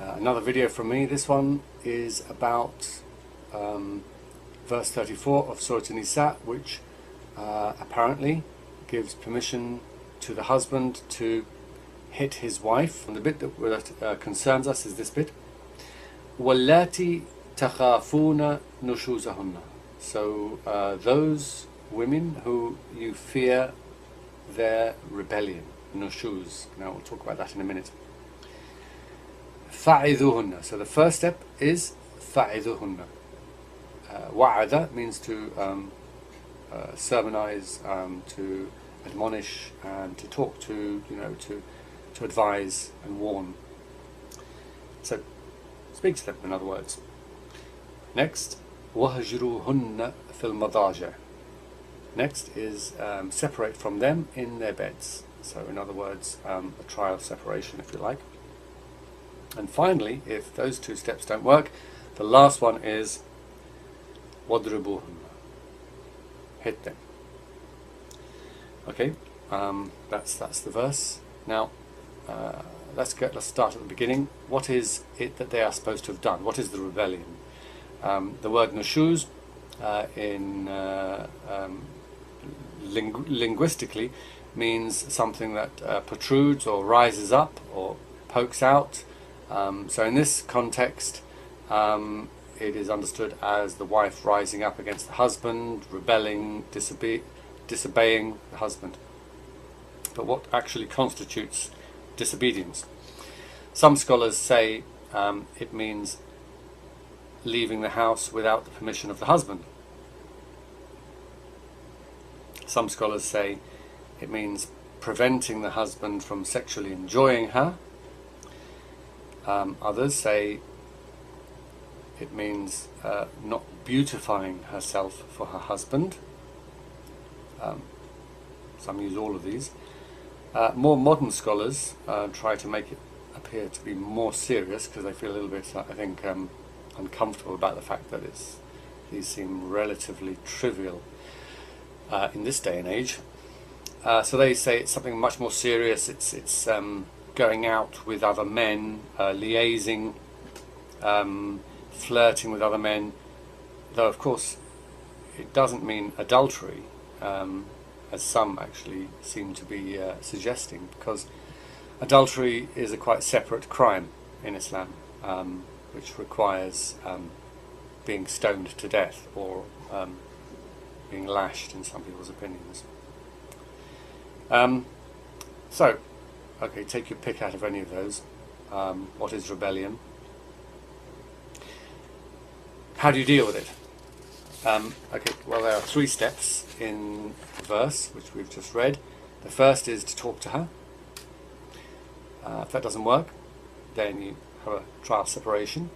Another video from me. This one is about verse 34 of Surah An-Nisa, which apparently gives permission to the husband to hit his wife. And the bit that concerns us is this bit: وَاللَّاتِي تَخَافُونَ نُشُوزَهُنَّ. So those women who you fear their rebellion, nushuz. Now we'll talk about that in a minute. فَعِذُهُنَّ. So the first step is فَعِذُهُنَّ. Wa'ada means to sermonize, to admonish, and to talk to, to advise and warn. So speak to them, in other words. Next, وَهَجْرُهُنَّ فِي الْمَضَاجِعِ. Next is separate from them in their beds. So in other words, a trial separation, if you like. And finally, if those two steps don't work, the last one is وَضْرِبُوهُنَّ. Hit them. Okay, that's the verse. Now, let's start at the beginning. What is it that they are supposed to have done? What is the rebellion? The word nushuz linguistically means something that protrudes or rises up or pokes out. So in this context, it is understood as the wife rising up against the husband, rebelling, disobeying the husband. But what actually constitutes disobedience? Some scholars say it means leaving the house without the permission of the husband. Some scholars say it means preventing the husband from sexually enjoying her. Others say it means not beautifying herself for her husband. Some use all of these. More modern scholars try to make it appear to be more serious because they feel a little bit, I think, uncomfortable about the fact that these seem relatively trivial in this day and age. So they say it's something much more serious. It's going out with other men, liaising, flirting with other men, though of course it doesn't mean adultery, as some actually seem to be suggesting, because adultery is a quite separate crime in Islam, which requires being stoned to death or being lashed in some people's opinions. So, okay, take your pick out of any of those. What is rebellion? How do you deal with it? Okay, well, there are 3 steps in the verse which we've just read. The first is to talk to her. If that doesn't work, then you have a trial separation.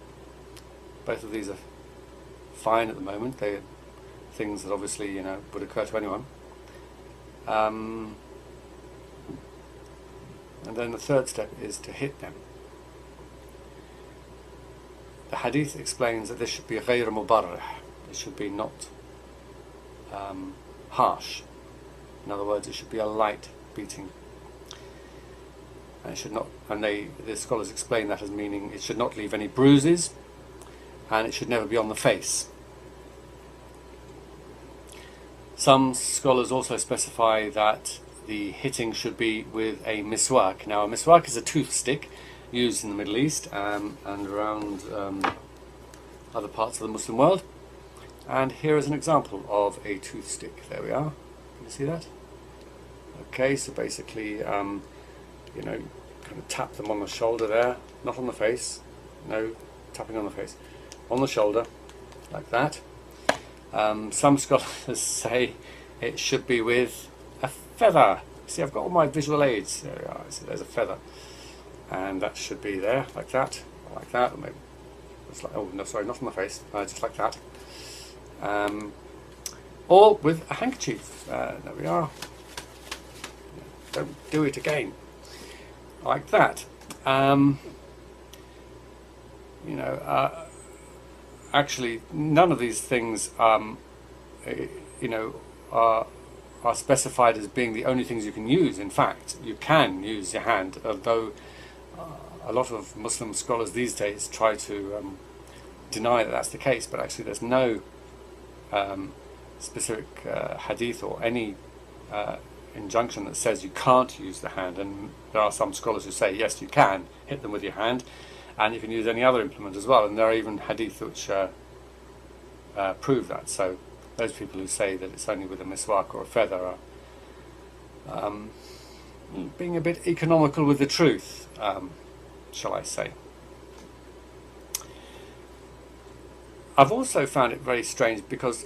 Both of these are fine at the moment. They're things that obviously would occur to anyone. And then the third step is to hit them. The hadith explains that this should be غير مبرح. It should be not harsh. In other words, it should be a light beating. And it should not. And the scholars explain that as meaning it should not leave any bruises, and it should never be on the face. Some scholars also specify that the hitting should be with a miswak. Now, a miswak is a tooth stick used in the Middle East and around other parts of the Muslim world. And here is an example of a tooth stick. There we are. Can you see that? Okay, so basically, kind of tap them on the shoulder there, not on the face. No tapping on the face, on the shoulder, like that. Some scholars say it should be with a feather. See, I've got all my visual aids. There we are. See, there's a feather, and that should be there, like that, or maybe it's like, oh no, sorry, not on the face, just like that. Or with a handkerchief. There we are. Don't do it again. Like that. Actually, none of these things, are specified as being the only things you can use. In fact, you can use your hand, although a lot of Muslim scholars these days try to deny that that's the case, but actually there's no specific hadith or any injunction that says you can't use the hand, and there are some scholars who say yes, you can hit them with your hand and you can use any other implement as well, and there are even hadith which prove that. So those people who say that it's only with a miswak or a feather are being a bit economical with the truth, shall I say. I've also found it very strange because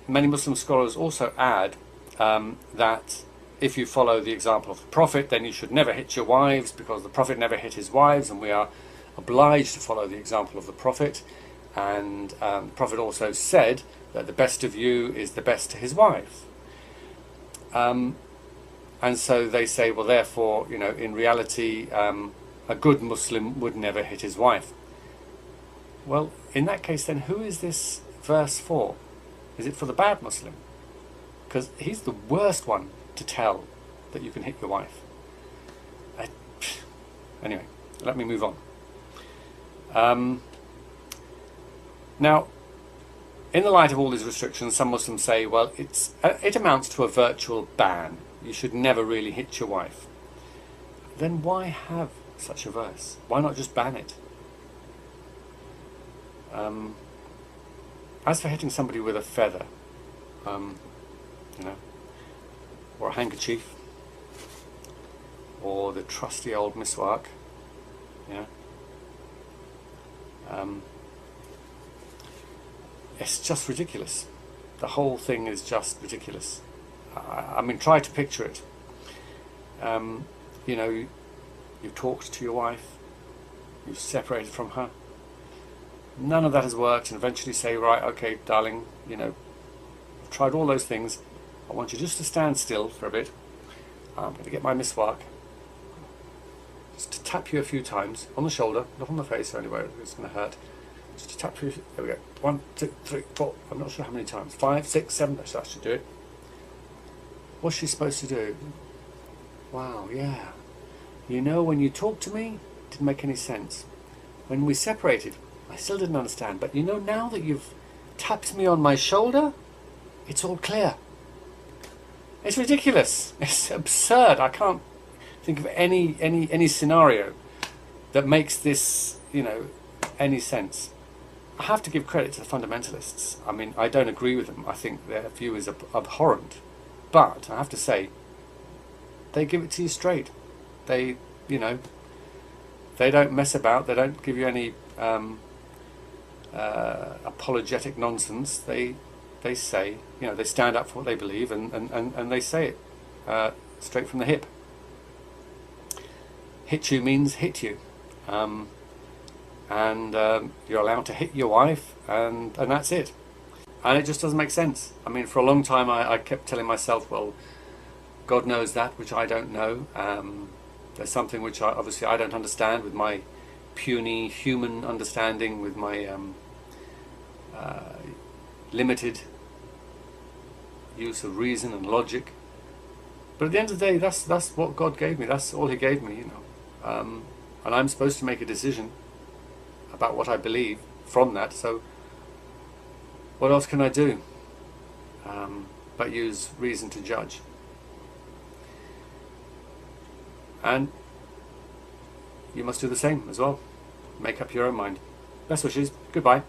many Muslim scholars also add that if you follow the example of the Prophet, then you should never hit your wives, because the Prophet never hit his wives, and we are obliged to follow the example of the Prophet. And the Prophet also said that the best of you is the best to his wife. And so they say, well, therefore, you know, in reality, a good Muslim would never hit his wife. Well, in that case, then who is this verse for? Is it for the bad Muslim? Because he's the worst one to tell that you can hit your wife. Anyway, let me move on. Now, in the light of all these restrictions, some Muslims say, well, it amounts to a virtual ban. You should never really hit your wife. Then why have such a verse? Why not just ban it? As for hitting somebody with a feather, you know, or a handkerchief, or the trusty old miswak, yeah, it's just ridiculous. The whole thing is just ridiculous. I mean, try to picture it. You know, you've talked to your wife, you've separated from her, none of that has worked, and eventually say, right, okay, darling, you know, I've tried all those things, I want you just to stand still for a bit. I'm going to get my miswak, just to tap you a few times on the shoulder, not on the face or anywhere it's going to hurt. Just to tap you. There we go. 1, 2, 3, 4. I'm not sure how many times. 5, 6, 7. That should do it. What's she supposed to do? Wow, yeah. You know, when you talked to me, it didn't make any sense. When we separated, I still didn't understand. But you know, now that you've tapped me on my shoulder, it's all clear. It's ridiculous. It's absurd. I can't think of any scenario that makes this, you know, any sense. I have to give credit to the fundamentalists. I mean, I don't agree with them. I think their view is abhorrent. But I have to say, they give it to you straight. They, you know, they don't mess about. They don't give you any apologetic nonsense. They say, you know, they stand up for what they believe, and they say it straight from the hip. Hit you means hit you. And you're allowed to hit your wife, and that's it. And it just doesn't make sense. I mean, for a long time I kept telling myself, well, God knows that which I don't know. There's something which obviously I don't understand with my puny human understanding, with my limited use of reason and logic. But at the end of the day, that's what God gave me. That's all He gave me, you know. And I'm supposed to make a decision about what I believe from that. So what else can I do but use reason to judge? And you must do the same as well. Make up your own mind. Best wishes. Goodbye.